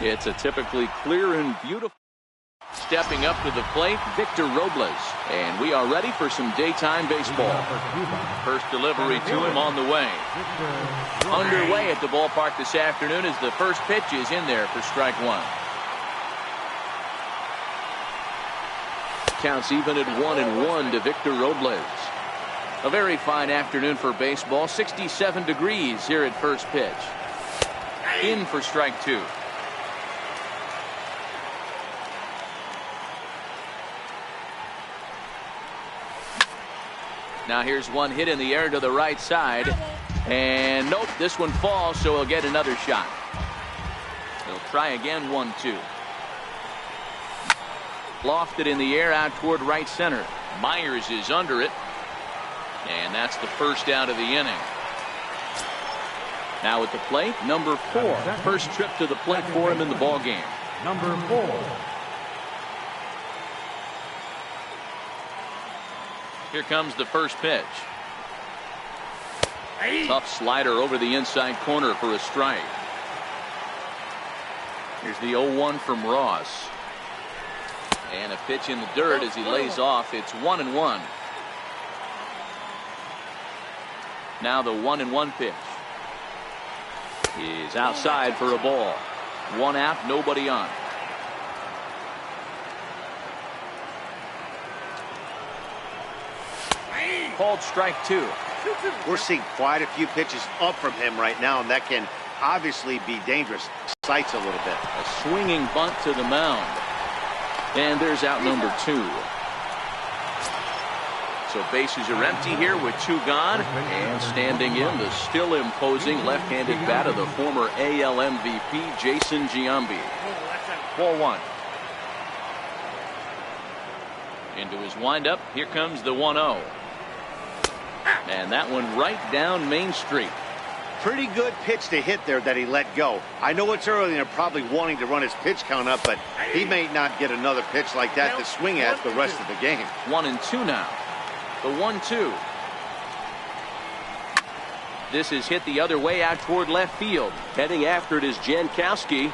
It's a typically clear and beautiful. Stepping up to the plate, Victor Robles. And we are ready for some daytime baseball. First delivery to him on the way. Underway at the ballpark this afternoon as the first pitch is in there for strike one. Counts even at 1-1 to Victor Robles. A very fine afternoon for baseball. 67 degrees here at first pitch. In for strike two. Now here's one hit in the air to the right side. And nope, this one falls, so he'll get another shot. He'll try again, 1-2. Lofted in the air out toward right center. Myers is under it. And that's the first out of the inning. Now at the plate, number 4. First trip to the plate for him in the ball game. Number 4. Here comes the first pitch. Tough slider over the inside corner for a strike. Here's the 0-1 from Ross. And a pitch in the dirt as he lays off. It's 1-1. Now the 1-1 pitch. He's outside for a ball. One out, nobody on. Called strike two. We're seeing quite a few pitches up from him right now, and that can obviously be dangerous. Sights a little bit. A swinging bunt to the mound. And there's out number 2. So bases are empty here with 2 gone. And standing in, the still imposing left-handed bat of the former AL MVP, Jason Giambi. Ball 1. Into his windup. Here comes the 1-0. And that one right down Main Street. Pretty good pitch to hit there that he let go. I know it's early and they're probably wanting to run his pitch count up, but he may not get another pitch like that to swing at the rest of the game. 1-2 now. The 1-2. This is hit the other way out toward left field. Heading after it is Jankowski.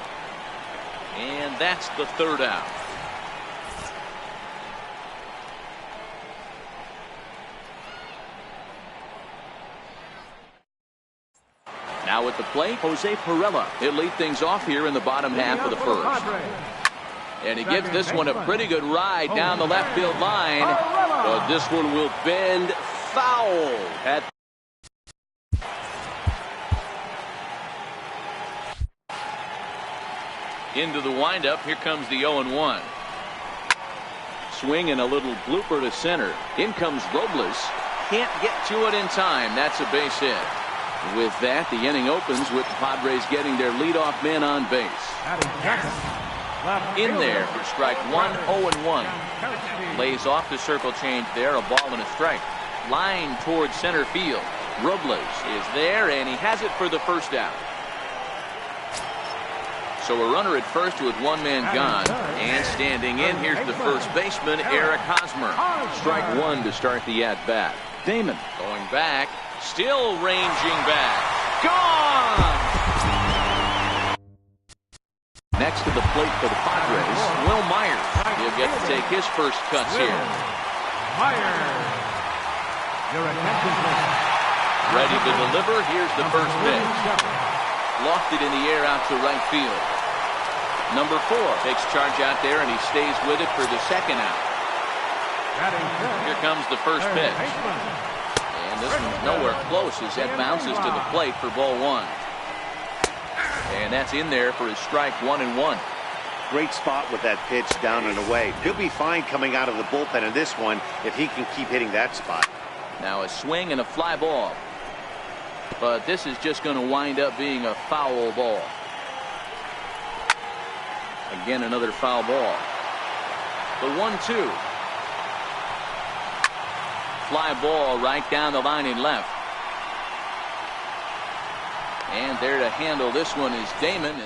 And that's the third out. Now at the plate, Jose Pirela. He'll lead things off here in the bottom half of the first. And he gives this one a pretty good ride down the left field line. But this one will bend foul. Into the windup. Here comes the 0-1. Swing and a little blooper to center. In comes Robles. Can't get to it in time. That's a base hit. With that, the inning opens with the Padres getting their leadoff man on base. In there for strike 1, 0-1. Lays off the circle change there, a ball and a strike. Line towards center field. Robles is there, and he has it for the first out. So a runner at first with one man gone. And standing in, here's the first baseman, Eric Hosmer. Strike 1 to start the at-bat. Damon going back. Still ranging back. Gone! Next to the plate for the Padres, Will Myers. He'll get to take his first cuts here. Myers. Your attention, please. Ready to deliver. Here's the first pitch. Lofted in the air out to right field. Number 4 takes charge out there, and he stays with it for the second out. Here comes the first pitch. This one's nowhere close as that bounces to the plate for ball 1. And that's in there for his strike 1-1. Great spot with that pitch down and away. He'll be fine coming out of the bullpen in this one if he can keep hitting that spot. Now a swing and a fly ball. But this is just going to wind up being a foul ball. Again, another foul ball. The 1-2. Fly ball right down the line in left. And there to handle this one is Damon.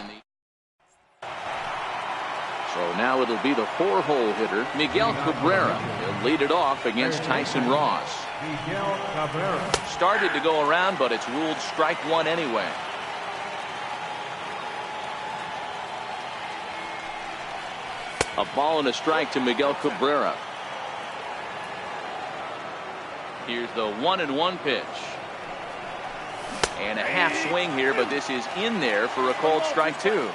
So now it'll be the 4-hole hitter, Miguel Cabrera. He'll lead it off against Tyson Ross. Miguel Cabrera. Started to go around, but it's ruled strike 1 anyway. A ball and a strike to Miguel Cabrera. Here's the 1-1 pitch. And a half swing here, but this is in there for a called strike two.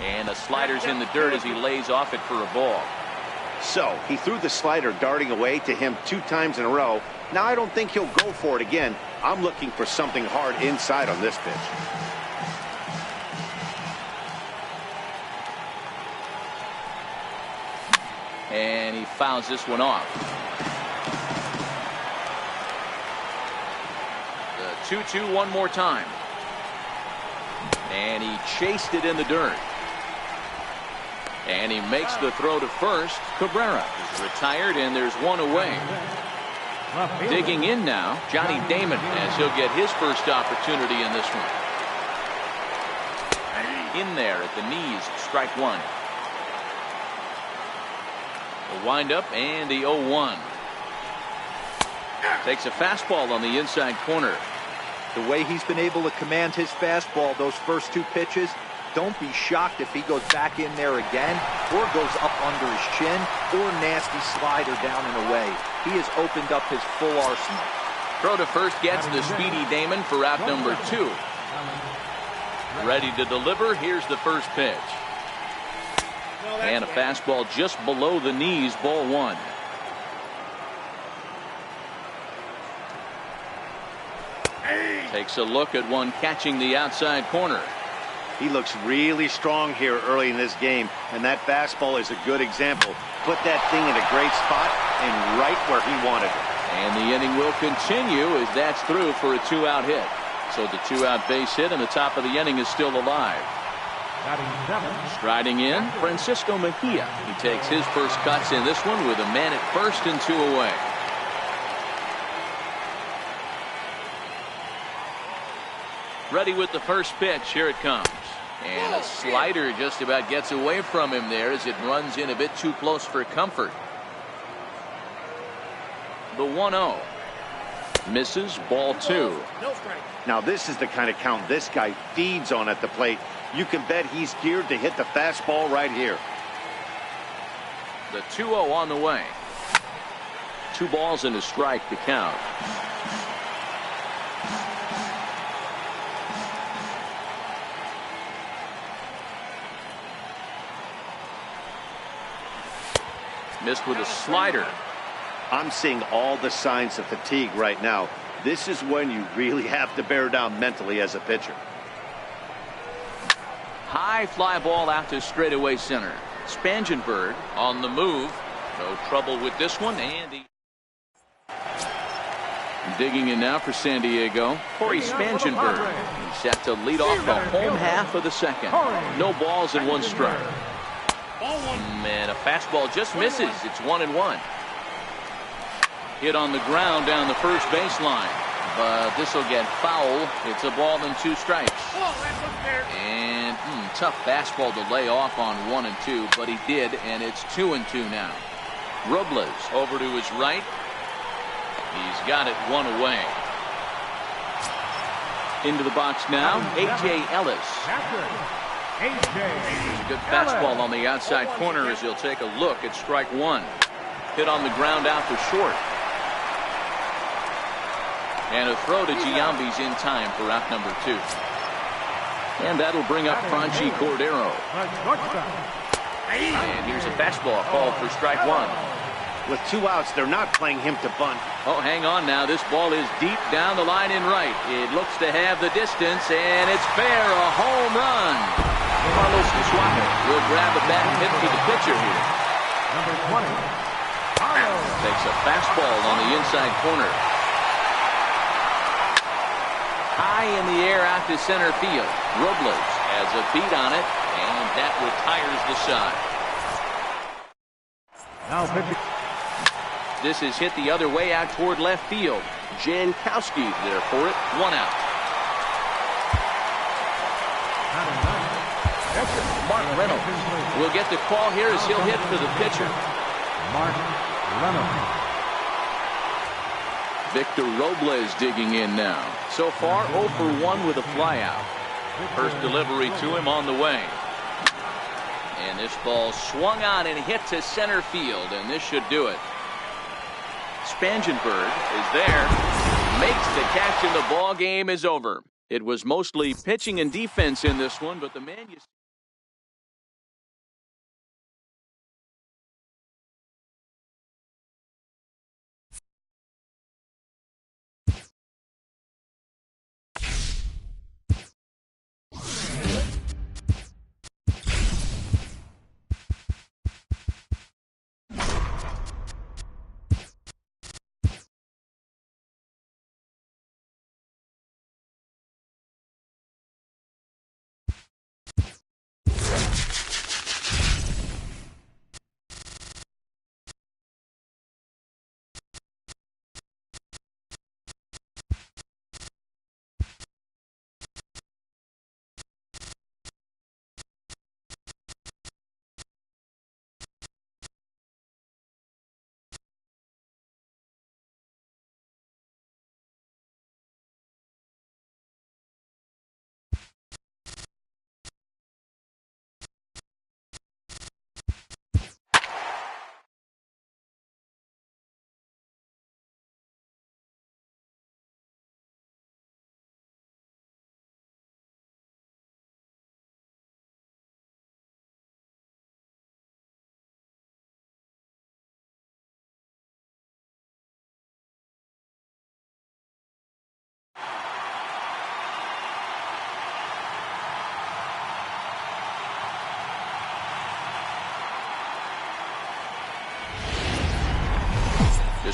And the slider's in the dirt as he lays off it for a ball. So he threw the slider darting away to him 2 times in a row. Now I don't think he'll go for it again. I'm looking for something hard inside on this pitch. And he fouls this one off. The 2-2 one more time. And he chased it in the dirt. And he makes the throw to first. Cabrera is retired, and there's one away. Digging in now, Johnny Damon, as he'll get his first opportunity in this one. In there at the knees, strike one. The windup and the 0-1. Takes a fastball on the inside corner. The way he's been able to command his fastball those first 2 pitches, don't be shocked if he goes back in there again or goes up under his chin or nasty slider down and away. He has opened up his full arsenal. Throw to first gets the speedy Damon for out number 2. Ready to deliver. Here's the first pitch. And a fastball just below the knees, ball 1. Takes a look at one catching the outside corner. He looks really strong here early in this game, and that fastball is a good example. Put that thing in a great spot and right where he wanted it. And the inning will continue as that's through for a 2-out hit. So the 2-out base hit and the top of the inning is still alive. Striding in, Francisco Mejia. He takes his first cuts in this one with a man at first and 2 away. Ready with the first pitch. Here it comes. And a slider just about gets away from him there as it runs in a bit too close for comfort. The 1-0. Misses, ball 2. Now this is the kind of count this guy feeds on at the plate. You can bet he's geared to hit the fastball right here. The 2-0 on the way. 2 balls and a strike to count. Missed with a slider. I'm seeing all the signs of fatigue right now. This is when you really have to bear down mentally as a pitcher. High fly ball out to straightaway center. Spangenberg on the move. No trouble with this one. And digging in now for San Diego, Corey Spangenberg. He's set to lead off the home half of the second. No balls and 1 strike. And a fastball just misses. It's 1-1. Hit on the ground down the first baseline. But this will get foul. It's a ball and 2 strikes. And tough fastball to lay off on 1 and 2, but he did, and it's 2-2 now. Robles over to his right. He's got it 1 away. Into the box now, A.J. Ellis. Good fastball on the outside corner as he'll take a look at strike 1. Hit on the ground out to short. And a throw to Giambi's in time for out number 2. And that'll bring up Franchi Cordero. And here's a fastball called for strike 1. With 2 outs, they're not playing him to bunt. Oh, hang on now. This ball is deep down the line in right. It looks to have the distance, and it's fair. A home run. Carlos Suárez will grab a bat and hit for the pitcher here. Number 20. Takes a fastball on the inside corner. High in the air out to center field. Robles has a beat on it, and that retires the side. Now pitching. This is hit the other way out toward left field. Jankowski's there for it. 1 out. Mark Reynolds will get the call here as he'll hit for the pitcher. Mark Reynolds. Victor Robles digging in now. So far 0 for 1 with a flyout. First delivery to him on the way. And this ball swung on and hit to center field, and this should do it. Spangenberg is there, makes the catch, and the ball game is over. It was mostly pitching and defense in this one, but the man you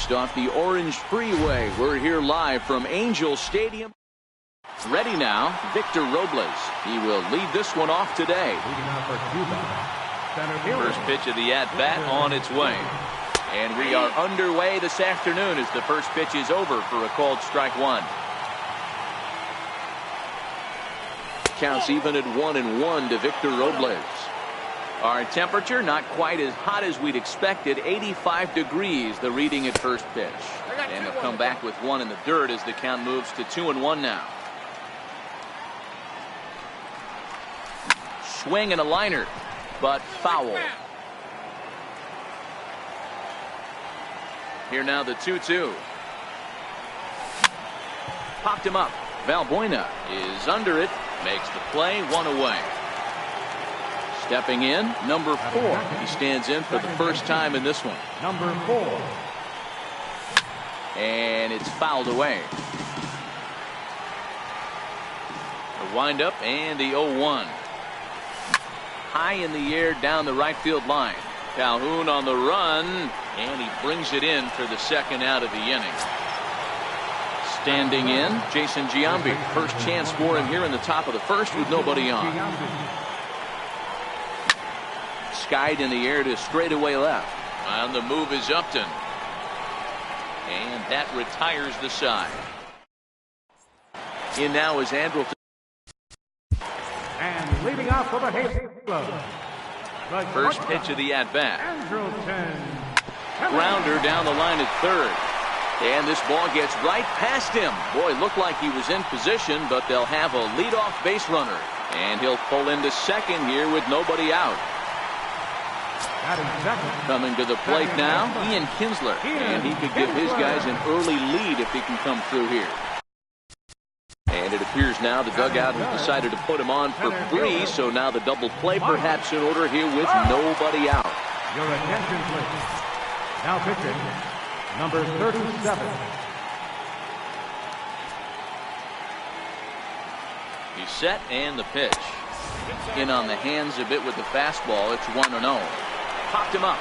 just off the Orange Freeway. We're here live from Angel Stadium. Ready now, Victor Robles. He will lead this one off today. First pitch of the at-bat on its way. And we are underway this afternoon as the first pitch is over for a called strike one. Counts even at 1-1 to Victor Robles. Our temperature not quite as hot as we'd expected. 85 degrees the reading at first pitch. And they'll come back with one in the dirt as the count moves to 2-1 now. Swing and a liner, but foul. Here now the 2-2. Popped him up. Valbuena is under it. Makes the play, one away. Stepping in, number 4. He stands in for the first time in this one. Number 4. And it's fouled away. The windup and the 0-1. High in the air down the right field line. Calhoun on the run, and he brings it in for the second out of the inning. Standing in, Jason Giambi. First chance for him here in the top of the first with nobody on. Skied in the air to straightaway left. On the move is Upton. And that retires the side. In now is Andrelton. And leading off for the Hayes Club. First pitch of the at-bat. Andrelton. Grounder down the line at third. And this ball gets right past him. Boy, looked like he was in position, but they'll have a leadoff base runner. And he'll pull into second here with nobody out. Coming to the plate now, Ian Kinsler. And he could give his guys an early lead if he can come through here. And it appears now the dugout has decided to put him on for free, so now the double play perhaps in order here with nobody out. Your attention, please. Now pitching, number 37. He's set and the pitch. In on the hands a bit with the fastball. It's 1-0. Popped him up.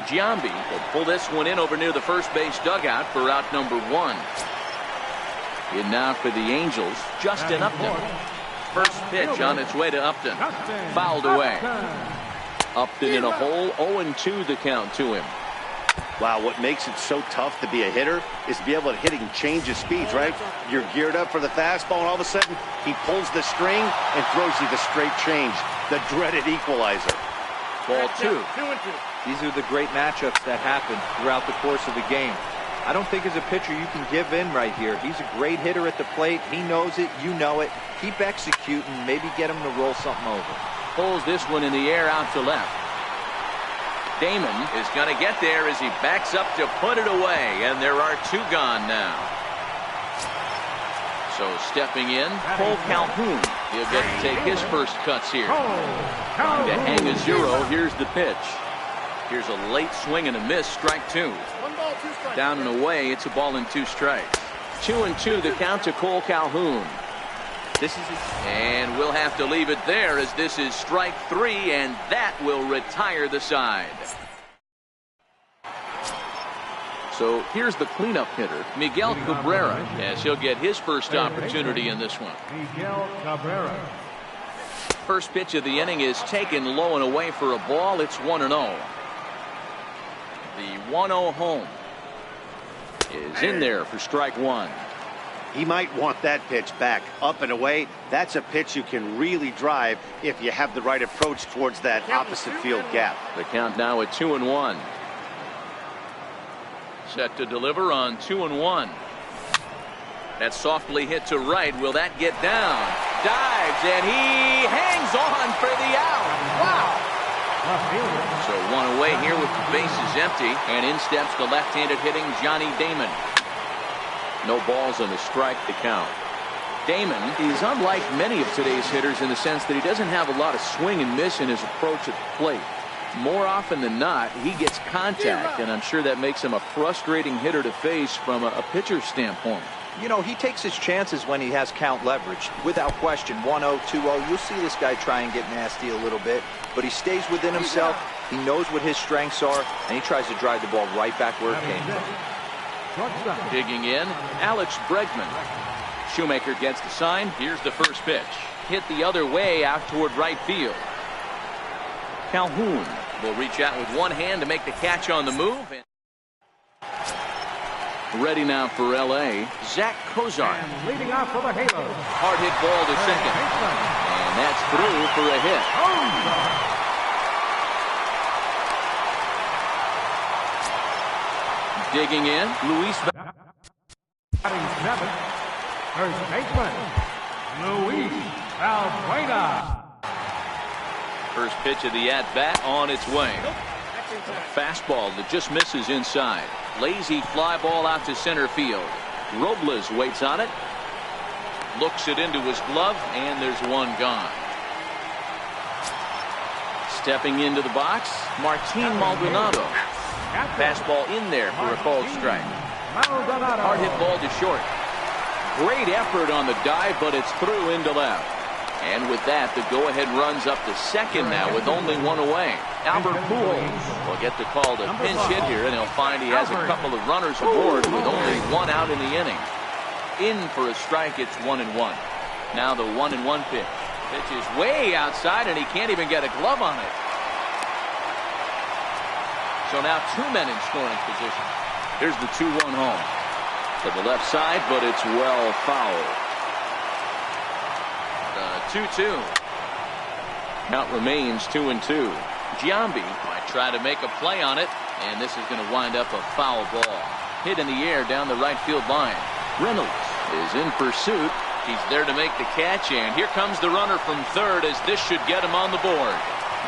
Giambi will pull this one in over near the first base dugout for out number 1. In now for the Angels, Justin Upton. First pitch on its way to Upton. Fouled away. Upton in a hole, 0-2 the count to him. Wow, what makes it so tough to be a hitter is to be able to hit and change his speeds, right? You're geared up for the fastball, and all of a sudden, he pulls the string and throws you the straight change, the dreaded equalizer. Ball 2. These are the great matchups that happen throughout the course of the game. I don't think as a pitcher you can give in right here. He's a great hitter at the plate. He knows it. You know it. Keep executing. Maybe get him to roll something over. Pulls this one in the air out to left. Damon is going to get there as he backs up to put it away, and there are two gone now. So stepping in, Cole Calhoun. He'll get to take his first cuts here. Trying to hang a 0. Here's the pitch. Here's a late swing and a miss. Strike 2. Down and away. It's a ball and 2 strikes. 2-2 the count to Cole Calhoun. And we'll have to leave it there as this is strike 3, and that will retire the side. So here's the cleanup hitter, Miguel Cabrera, as he'll get his first opportunity in this one. Miguel Cabrera. First pitch of the inning is taken low and away for a ball. It's 1-0. The 1-0 home is in there for strike 1. He might want that pitch back up and away. That's a pitch you can really drive if you have the right approach towards that opposite field gap. The count now at 2-1. Set to deliver on 2-1. That's softly hit to right. Will that get down? Dives, and he hangs on for the out. Wow. So one away here with the bases empty, and in steps the left-handed hitting Johnny Damon. No balls and a strike to count. Damon is unlike many of today's hitters in the sense that he doesn't have a lot of swing and miss in his approach at the plate. More often than not, he gets contact, and I'm sure that makes him a frustrating hitter to face from a pitcher's standpoint. You know, he takes his chances when he has count leverage. Without question, 1-0, 2-0, you'll see this guy try and get nasty a little bit, but he stays within himself. He knows what his strengths are, and he tries to drive the ball right back where it came from. Digging in, Alex Bregman. Shoemaker gets the sign. Here's the first pitch. Hit the other way out toward right field. Calhoun will reach out with one hand to make the catch on the move. Ready now for L.A., Zach Cozart. And leading off for the Halos. Hard hit ball to second. And that's through for a hit. Digging in, Luis. Batting 7th, first baseman, Luis Valbuena. First pitch of the at-bat on its way. A fastball that just misses inside. Lazy fly ball out to center field. Robles waits on it. Looks it into his glove, and there's one gone. Stepping into the box, Martin Maldonado. Fastball in there for a called strike. Hard hit ball to short. Great effort on the dive, but it's through into left. And with that, the go-ahead runs up to second now with only one away. Albert Pujols will get the call to pinch hit here, and he'll find he has a couple of runners aboard with only one out in the inning. In for a strike, it's 1-1. Now the 1-1 pitch. Pitch is way outside, and he can't even get a glove on it. So now two men in scoring position. Here's the 2-1 home. To the left side, but it's well fouled. The 2-2. Count remains 2-2. Giambi might try to make a play on it, and this is going to wind up a foul ball. Hit in the air down the right field line. Reynolds is in pursuit. He's there to make the catch, and here comes the runner from third as this should get him on the board.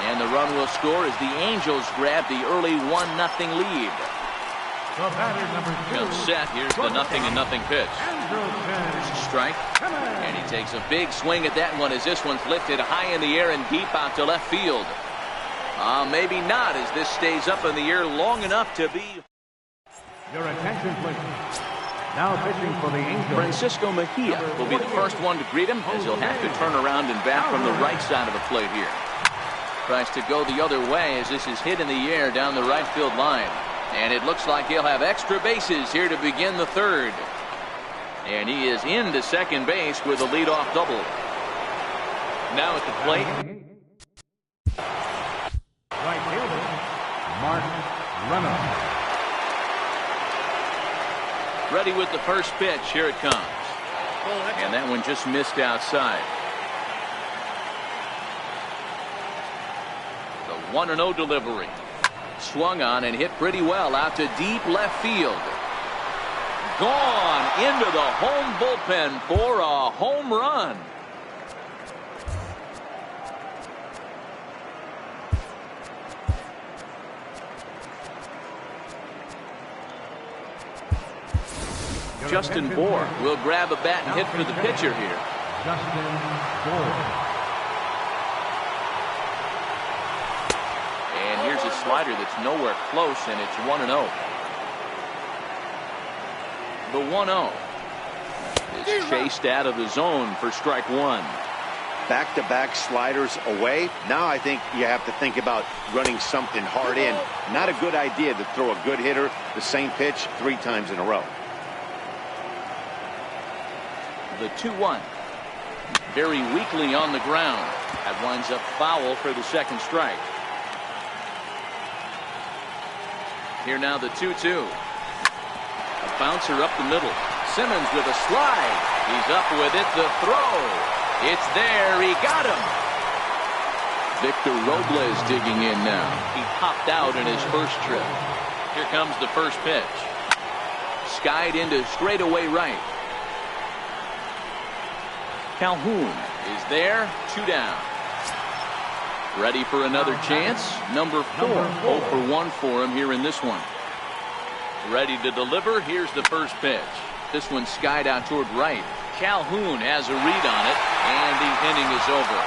And the run will score as the Angels grab the early 1-0 lead. The batter, number 2. Comes set. Here's the 0-0 pitch. There's a strike. And he takes a big swing at that one as this one's lifted high in the air and deep out to left field. Maybe not as this stays up in the air long enough to be. Your attention, please. Now pitching for the Angels. Francisco Mejia will be the first one to greet him as he'll have to turn around and bat from the right side of the plate here. Tries to go the other way as this is hit in the air down the right field line. And it looks like he'll have extra bases here to begin the third. And he is into second base with a leadoff double. Now at the plate. Right fielder, Mark Reynolds. Ready with the first pitch. Here it comes. And that one just missed outside. 1-0 delivery. Swung on and hit pretty well out to deep left field. Gone into the home bullpen for a home run. Justin Bohr will grab a bat and hit for the pitcher here. Justin Bohr. And here's a slider that's nowhere close, and it's 1-0. The 1-0 is chased out of the zone for strike one. Back-to-back sliders away. Now I think you have to think about running something hard in. Not a good idea to throw a good hitter the same pitch 3 times in a row. The 2-1. Very weakly on the ground. That winds up foul for the second strike. Here now the 2-2. A bouncer up the middle. Simmons with a slide. He's up with it. The throw. It's there. He got him. Victor Robles digging in now. He popped out in his first trip. Here comes the first pitch. Skied into straightaway right. Calhoun is there. 2 down. Ready for another chance. Number 4. 0 for 1 for him here in this one. Ready to deliver. Here's the first pitch. This one skied out toward right. Calhoun has a read on it, and the inning is over.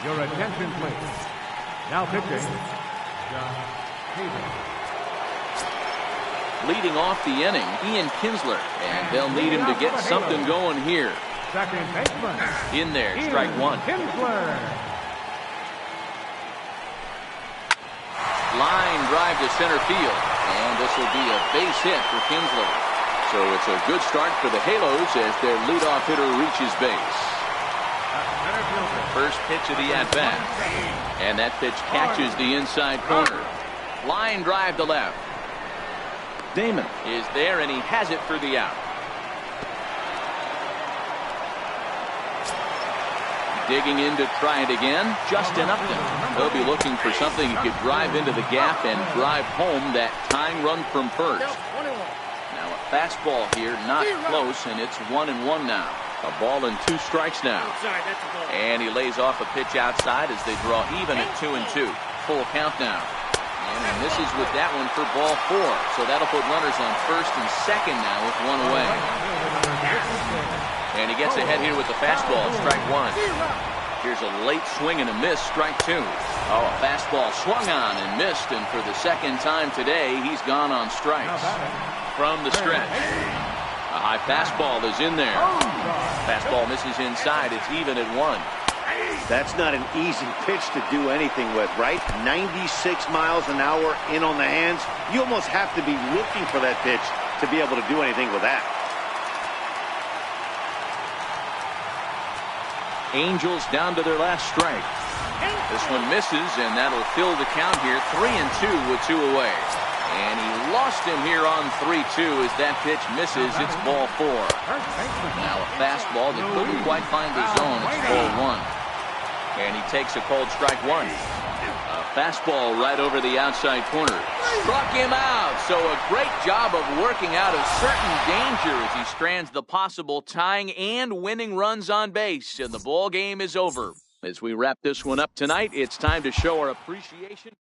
Your attention, please. Now pitching, John Hayden. Leading off the inning, Ian Kinsler, and they'll need him to get something going here. Second baseman. In there, strike one. Kinsler. Line drive to center field, and this will be a base hit for Kinsler. So it's a good start for the Halos as their leadoff hitter reaches base. First pitch of the at-bat, and that pitch catches the inside corner. Line drive to left. Damon is there, and he has it for the out. Digging in to try it again, Justin Upton. He'll be looking for something he could drive into the gap and drive home that tying run from first. Now a fastball here, not close, and it's 1-1 now. A ball and 2 strikes now. And he lays off a pitch outside as they draw even at 2-2. Full count now. And he misses with that one for ball 4. So that'll put runners on first and second now with 1 away. And he gets ahead here with the fastball, strike 1. Here's a late swing and a miss, strike 2. Oh, a fastball swung on and missed, and for the second time today, he's gone on strikes. From the stretch. A high fastball is in there. Fastball misses inside. It's even at 1. That's not an easy pitch to do anything with, right? 96 miles an hour in on the hands. You almost have to be looking for that pitch to be able to do anything with that. Angels down to their last strike. This one misses, and that'll fill the count here. 3-2 with 2 away. And he lost him here on 3-2 as that pitch misses. It's ball 4. Now a fastball that couldn't quite find the zone. It's ball 1. And he takes a cold strike 1. A fastball right over the outside corner. Struck him out. So a great job of working out of certain danger as he strands the possible tying and winning runs on base. And the ball game is over. As we wrap this one up tonight, it's time to show our appreciation.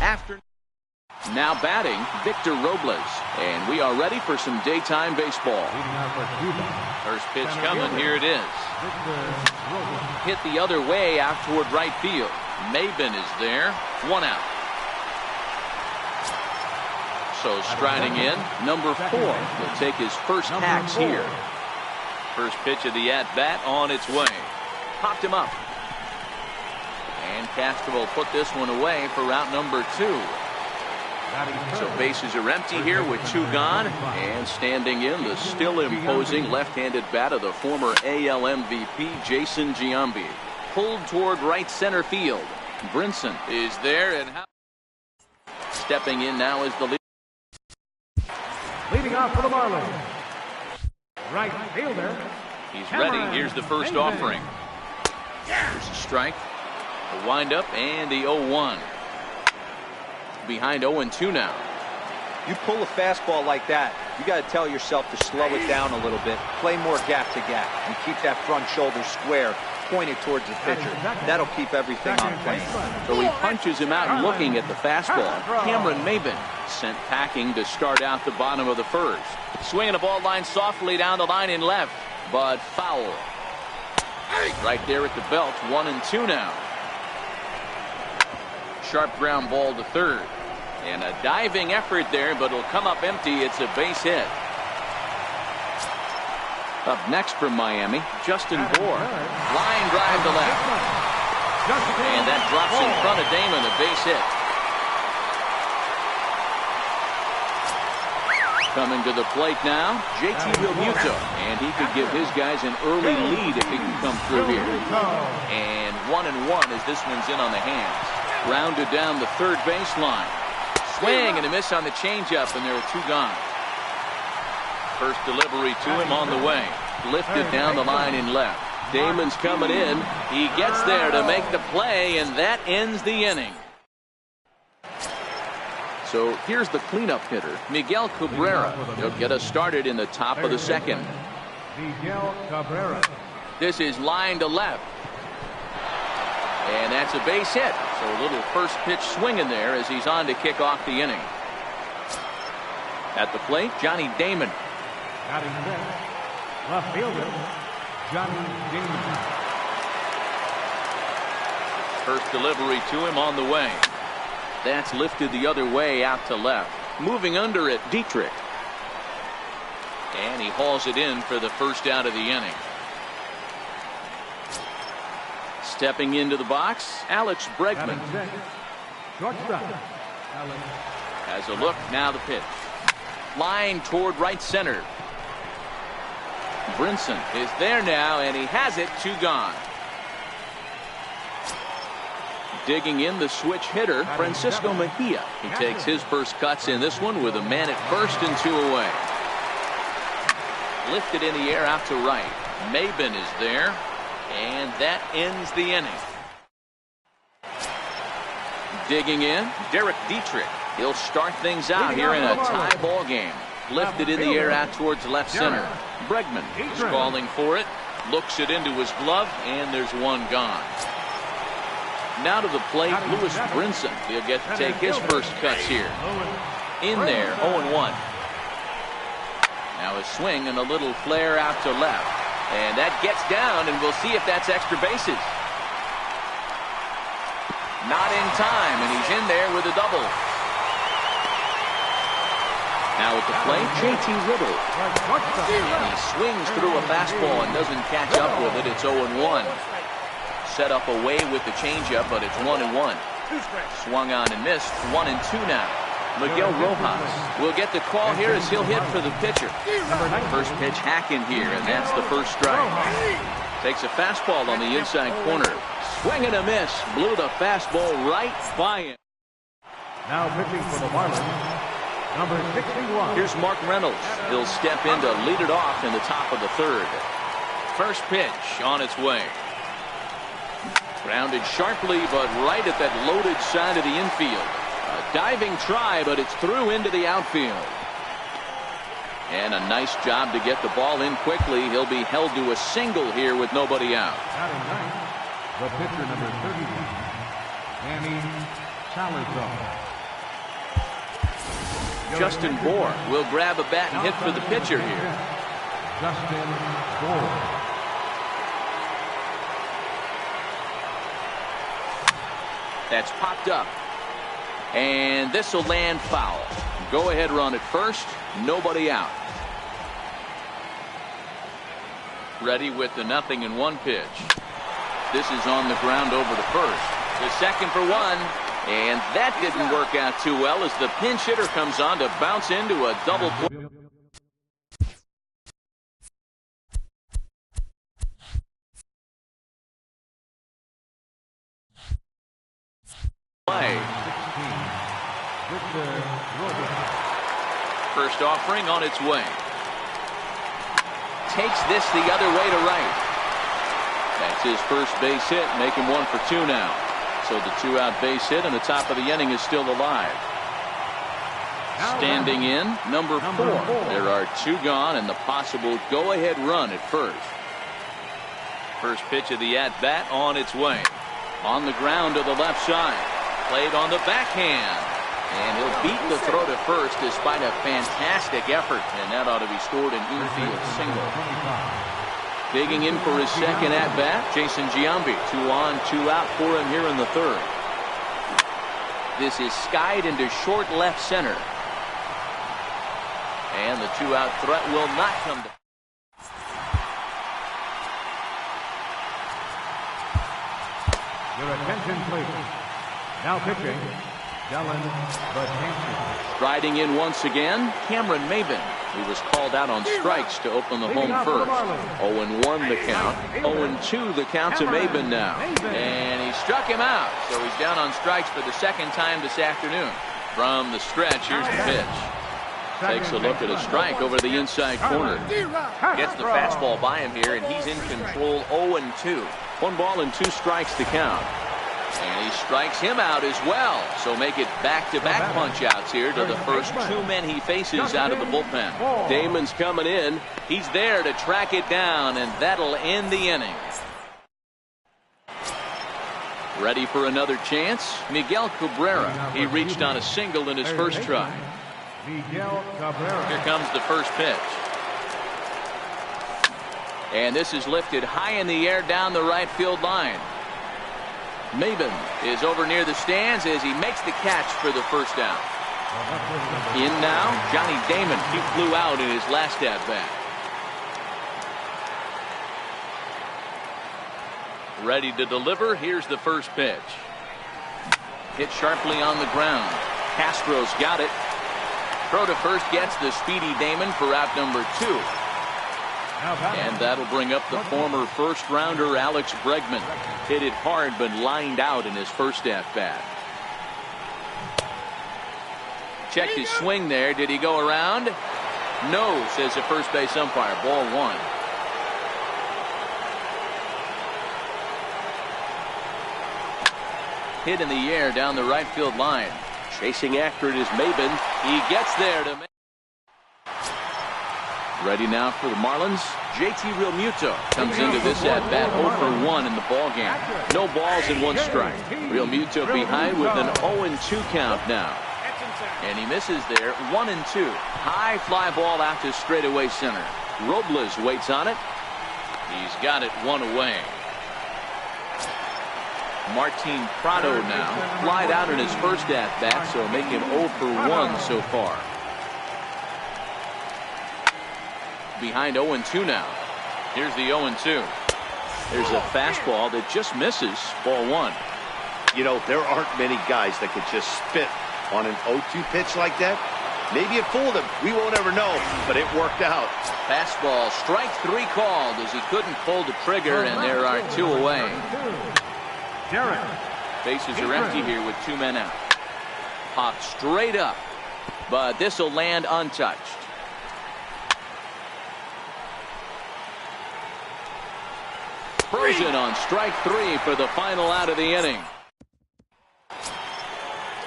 After now batting, Victor Robles. And we are ready for some daytime baseball. First pitch coming. Here it is. Hit the other way out toward right field. Maben is there. 1 out. So striding in, number 4 will take his first hacks here. First pitch of the at-bat on its way. Popped him up. And Castro will put this one away for route number 2. So bases are empty here with 2 gone. And standing in, the still imposing left-handed bat of the former AL MVP, Jason Giambi. Pulled toward right center field. Brinson is there. And stepping in now is the lead. Leading off for the Marlins, right fielder. He's ready. Here's the first offering. There's a strike, the windup, and the 0-1. Behind 0-2 now. You pull a fastball like that, you got to tell yourself to slow it down a little bit, play more gap to gap, and keep that front shoulder square, pointed towards the pitcher. That'll keep everything on plane. So he punches him out looking at the fastball. Cameron Maben sent packing to start out the bottom of the first. Swinging a ball line softly down the line in left, but foul. Right there at the belt, 1-2 now. Sharp ground ball to third. And a diving effort there, but it'll come up empty. It's a base hit. Up next from Miami, Justin Bour. Line drive to left. And that drops in front of Damon, a base hit. Coming to the plate now, JT Realmuto. And he could give his guys an early lead if he can come through here. And 1-1 as this one's in on the hands. Grounded down the third baseline. Swing and a miss on the changeup, and there are 2 gone. First delivery to him on the way. Lifted down the line in left. Damon's coming in. He gets there to make the play, and that ends the inning. So here's the cleanup hitter, Miguel Cabrera. He'll get us started in the top of the second. Miguel Cabrera. This is line to left. And that's a base hit. So a little first pitch swing in there as he's on to kick off the inning. At the plate, Johnny Damon. Batting fifth, left fielder, Johnny Damon. First delivery to him on the way. That's lifted the other way out to left. Moving under it, Dietrich. And he hauls it in for the first out of the inning. Stepping into the box, Alex Bregman. Has a look, now the pitch. Line toward right center. Brinson is there now, and he has it, 2 gone. Digging in the switch hitter, Francisco Mejia. He takes his first cuts in this one with a man at first and 2 away. Lifted in the air out to right. Maben is there. And that ends the inning. Digging in, Derek Dietrich. He'll start things out here in a tie ball game. Lifted in the air out towards left center. Bregman is calling for it. Looks it into his glove, and there's 1 gone. Now to the plate, Lewis Brinson. He'll get to take his first cuts here. In there, 0-1. Now a swing and a little flare out to left. And that gets down, and we'll see if that's extra bases. Not in time, and he's in there with a double. Now at the plate, JT Riddle. And he swings through a fastball and doesn't catch up with it. It's 0-1. Set up away with the changeup, but it's 1-1. Swung on and missed. 1-2 now. Miguel Rojas will get the call here as he'll hit for the pitcher. First pitch hack in here, and that's the first strike. Takes a fastball on the inside corner. Swing and a miss. Blew the fastball right by him. Now pitching for the Marlins, number 61. Here's Mark Reynolds. He'll step in to lead it off in the top of the third. First pitch on its way. Grounded sharply, but right at that loaded side of the infield. A diving try, but it's through into the outfield. And a nice job to get the ball in quickly. He'll be held to a single here with nobody out. Batting ninth, the pitcher number 31, Danny Salazar. Justin Bohr will grab a bat and hit for the pitcher here. Justin Bohr. That's popped up. And this will land foul. Go ahead run at first. Nobody out. Ready with the 0-1 pitch. This is on the ground over the first. The second for one. And that didn't work out too well as the pinch hitter comes on to bounce into a double play. First offering on its way. Takes this the other way to right. That's his first base hit, making 1 for 2 now. So the 2-out base hit and the top of the inning is still alive. Standing in, number 4. There are 2 gone and the possible go-ahead run at first. First pitch of the at-bat on its way. On the ground to the left side. Played on the backhand. And he'll beat the throw to first despite a fantastic effort. And that ought to be scored an infield single. Digging in for his second at-bat, Jason Giambi. 2 on, 2 out for him here in the third. This is skied into short left center. And the 2-out threat will not come to. Your attention, please. Now pitching, Dylan Betances. Striding in once again, Cameron Maybin. He was called out on strikes to open the home first. 0-1 the count. 0-2 the count to Maybin now. And he struck him out. So he's down on strikes for the second time this afternoon. From the stretch, here's the pitch. Takes a look at a strike over the inside corner. Gets the fastball by him here, and he's in control. 0-2. 1 ball and 2 strikes to count. And he strikes him out as well. So make it back-to-back punch-outs here to the first 2 men he faces out of the bullpen. Damon's coming in. He's there to track it down, and that'll end the inning. Ready for another chance? Miguel Cabrera. He reached on a single in his first try. Miguel Cabrera. Here comes the first pitch. And this is lifted high in the air down the right field line. Maybin is over near the stands as he makes the catch for the first down. In now, Johnny Damon. He flew out in his last at-bat. Ready to deliver. Here's the first pitch. Hit sharply on the ground. Castro's got it. Throw to first gets the speedy Damon for out number 2. And that'll bring up the former first-rounder Alex Bregman. Hit it hard but lined out in his first at-bat. Checked his swing there. Did he go around? No, says the first base umpire. Ball 1. Hit in the air down the right field line. Chasing after it is Maybin. He gets there to make. Ready now for the Marlins. JT Realmuto comes into this at-bat 0 for 1 in the ballgame. No balls and 1 strike. Realmuto behind with an 0-2 count now. And he misses there. 1-2. High fly ball out to straightaway center. Robles waits on it. He's got it 1 away. Martin Prado now flied out in his first at-bat, so make him 0 for 1 so far. Behind 0-2 now. Here's the 0-2. There's a fastball that just misses. Ball 1. You know, there aren't many guys that could just spit on an 0-2 pitch like that. Maybe it fooled him. We won't ever know, but it worked out. Fastball, strike 3 called as he couldn't pull the trigger, and there are 2 away. Bases are empty here with 2 men out. Popped straight up, but this will land untouched. Frozen on strike 3 for the final out of the inning.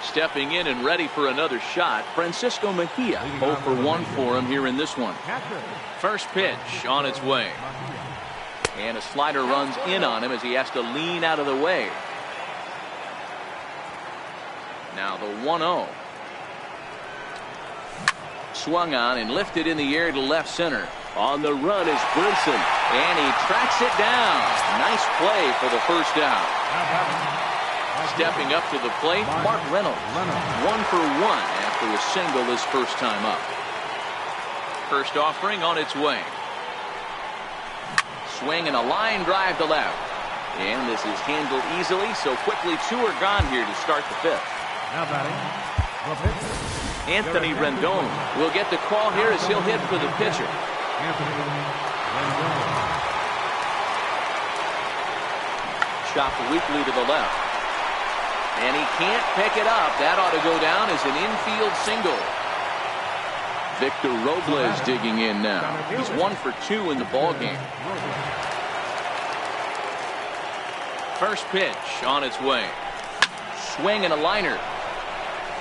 Stepping in and ready for another shot, Francisco Mejia. 0 for 1 for him here in this one. First pitch on its way. And a slider runs in on him as he has to lean out of the way. Now the 1-0. swung on and lifted in the air to left center. On the run is Brinson, and he tracks it down. Nice play for the first down. Stepping up to the plate, Mark Reynolds. 1 for 1 after a single his first time up. First offering on its way. Swing and a line drive to left. And this is handled easily, so quickly 2 are gone here to start the 5th. Now batting, Anthony Rendon will get the call here as he'll hit for the pitcher. Anthony Rendon. Chop weakly to the left. And he can't pick it up. That ought to go down as an infield single. Victor Robles digging in now. He's 1 for 2 in the ballgame. First pitch on its way. Swing and a liner.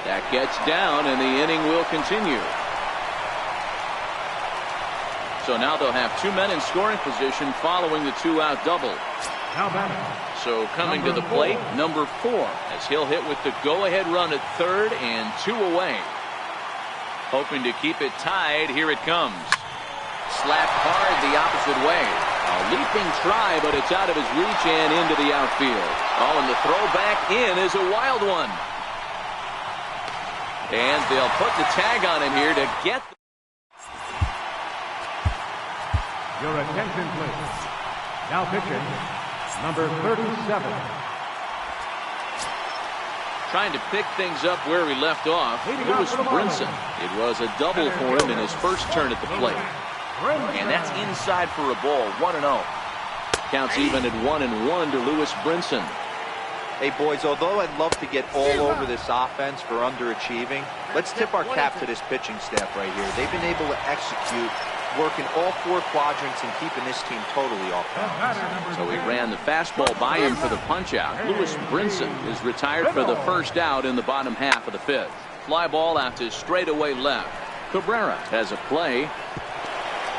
That gets down, and the inning will continue. So now they'll have 2 men in scoring position following the 2-out double. Now batting. So coming to the plate, number 4, as he'll hit with the go-ahead run at third and 2 away. Hoping to keep it tied. Here it comes. Slapped hard the opposite way. A leaping try, but it's out of his reach and into the outfield. Oh, and the throw back in is a wild one. And they'll put the tag on him here to get. Your attention, please. Now pitching, number 37. Trying to pick things up where we left off, Lewis Brinson. It was a double for him in his first turn at the plate. And that's inside for a ball, 1-0. Counts even at 1-1 to Lewis Brinson. Hey, boys, although I'd love to get all over this offense for underachieving, let's tip our cap to this pitching staff right here. They've been able to execute, working all 4 quadrants and keeping this team totally off balance. So he ran the fastball by him for the punch-out. Lewis Brinson is retired for the first out in the bottom half of the 5th. Fly ball out to straightaway left. Cabrera has a play.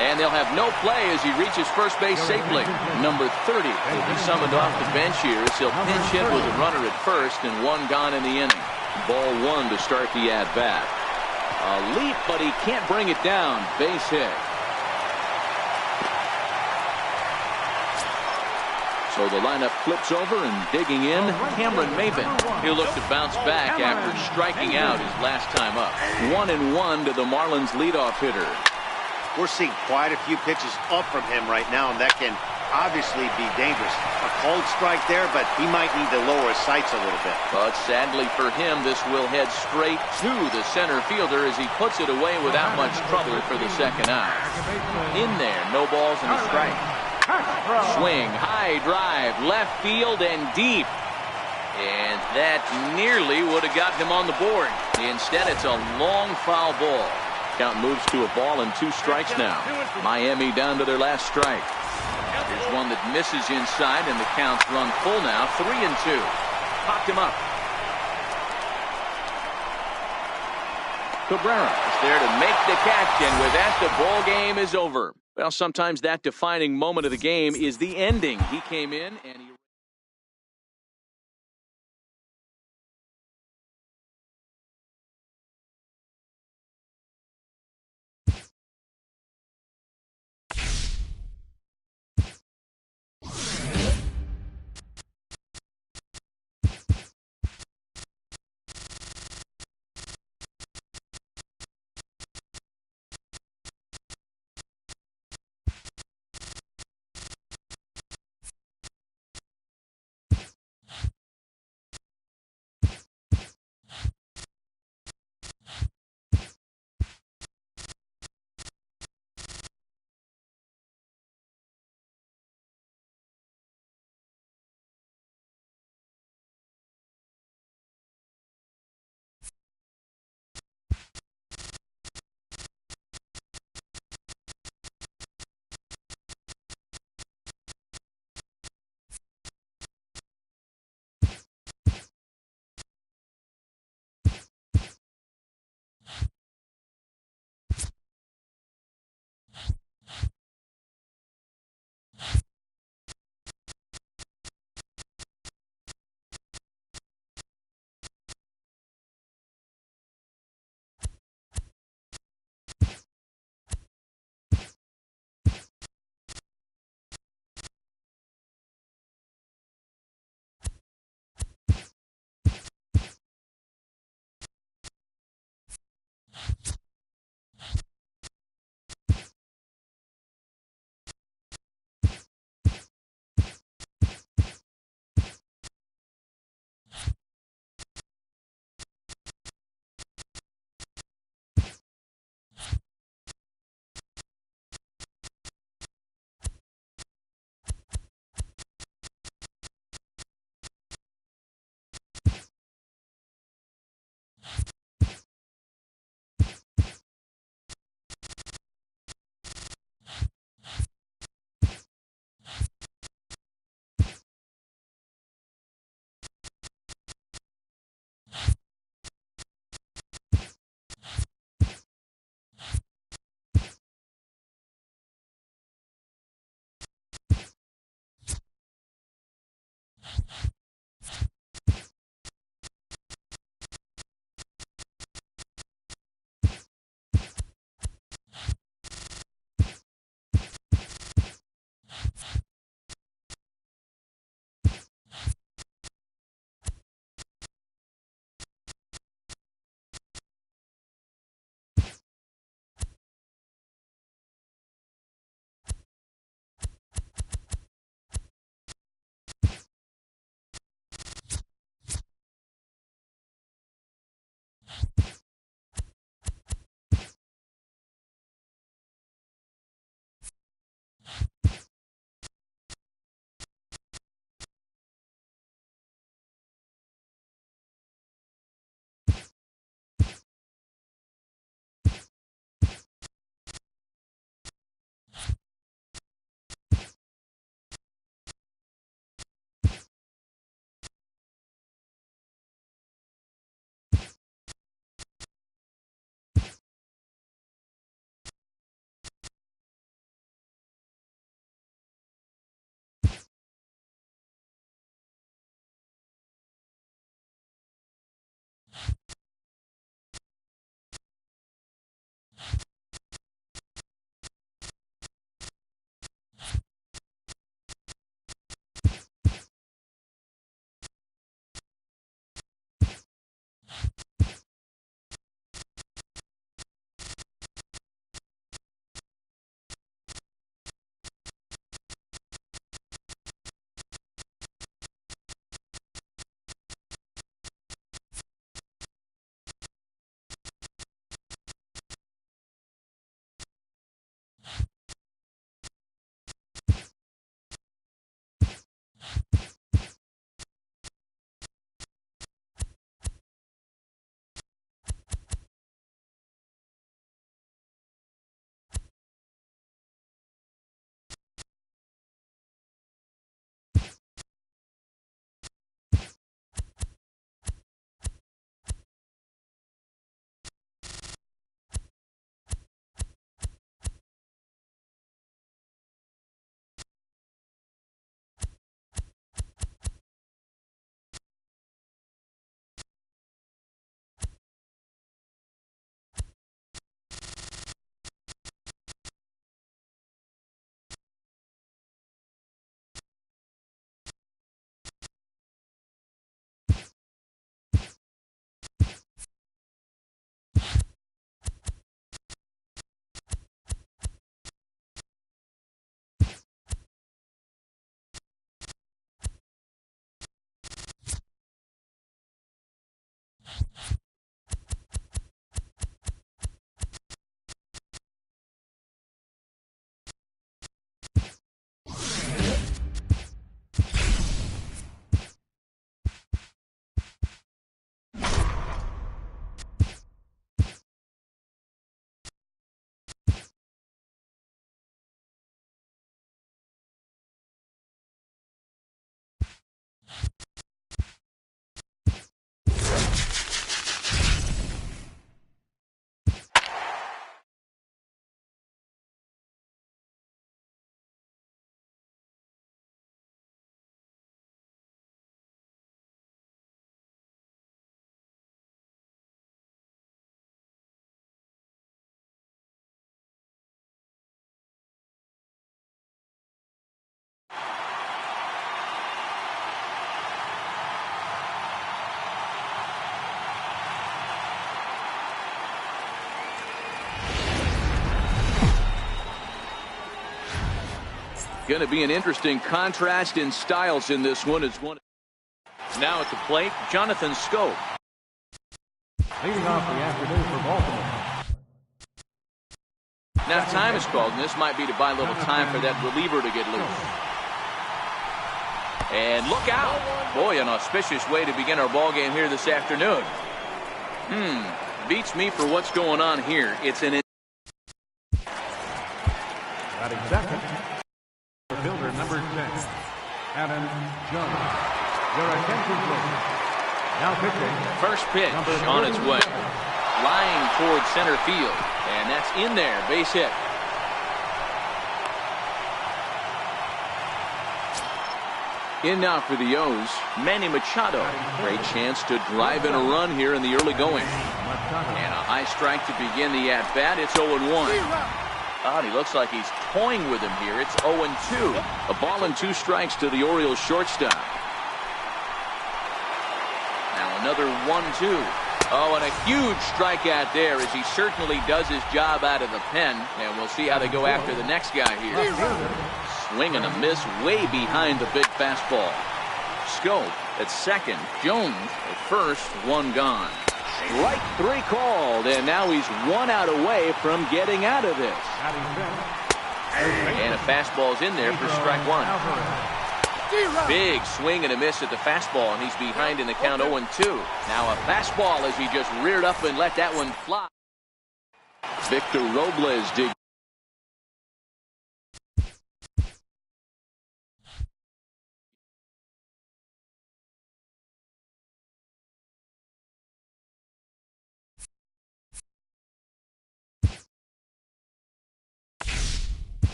And they'll have no play as he reaches first base safely. Number 30 will be summoned off the bench here as he'll pinch hit with a runner at first and 1 gone in the inning. Ball 1 to start the at-bat. A leap, but he can't bring it down. Base hit. So the lineup flips over and digging in, Cameron Maybin. He'll look to bounce back after striking out his last time up. 1-1 to the Marlins leadoff hitter. We're seeing quite a few pitches up from him right now, and that can obviously be dangerous. A cold strike there, but he might need to lower his sights a little bit. But sadly for him, this will head straight to the center fielder as he puts it away without much trouble for the second out. In there, no balls and a strike. Swing, high drive, left field and deep. And that nearly would have got him on the board. Instead, it's a long foul ball. Count moves to a ball and 2 strikes now. Miami down to their last strike. Here's one that misses inside, and the count's run full now. 3-2. Popped him up. Cabrera is there to make the catch, and with that, the ball game is over. Well, sometimes that defining moment of the game is the ending. He came in and he Going to be an interesting contrast in styles in this one. Now at the plate, Jonathan Scope. Leading off the afternoon for Baltimore. Now time is called, and this might be to buy a little time for that reliever to get loose. And look out. Boy, an auspicious way to begin our ball game here this afternoon. Beats me for what's going on here. It's an... Batting second, fielder number 10, Adam Jones. Your attention, please. Now pitching. First pitch on its way. Lying towards center field. And that's in there. Base hit. In now for the O's, Manny Machado. Great chance to drive in a run here in the early going. And a high strike to begin the at-bat. It's 0-1. He looks like he's toying with him here. It's 0-2. A ball and 2 strikes to the Orioles shortstop. Now another 1-2. Oh, and a huge strikeout there as he certainly does his job out of the pen. And we'll see how they go after the next guy here. Swing and a miss way behind the big fastball. Scope at second. Jones at first. 1 gone. Strike 3 called, and now he's 1 out away from getting out of this. And a fastball's in there for strike 1. Big swing and a miss at the fastball, and he's behind in the count 0-2. Now a fastball as he just reared up and let that one fly. Victor Robles did.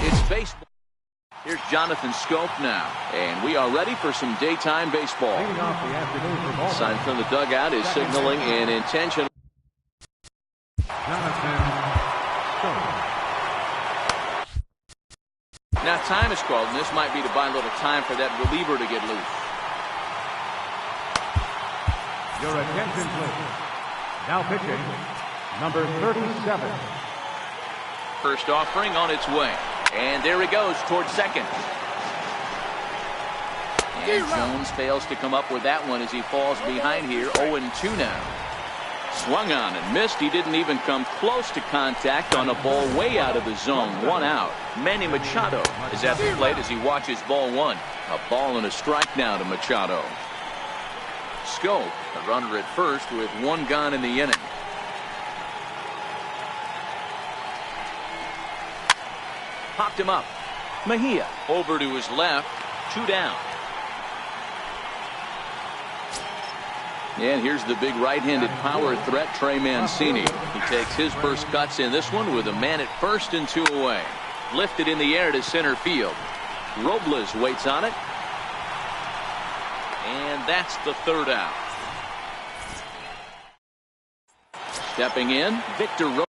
It's baseball. Here's Jonathan Scope now, and we are ready for some daytime baseball. Sign from the dugout is signaling an intention. Now time is called, and this might be to buy a little time for that reliever to get loose. Your attention, please. Now pitching, number 37. First offering on its way. And there he goes towards second. And Jones fails to come up with that one as he falls behind here. 0-2 now. Swung on and missed. He didn't even come close to contact on a ball way out of the zone. 1 out. Manny Machado is at the plate as he watches ball 1. A ball and a strike now to Machado. Scope, a runner at first with 1 gone in the inning. Popped him up. Mejia over to his left. 2 down. And here's the big right-handed power threat, Trey Mancini. He takes his first cuts in this one with a man at first and 2 away. Lifted in the air to center field. Robles waits on it. And that's the 3rd out. Stepping in, Victor Robles.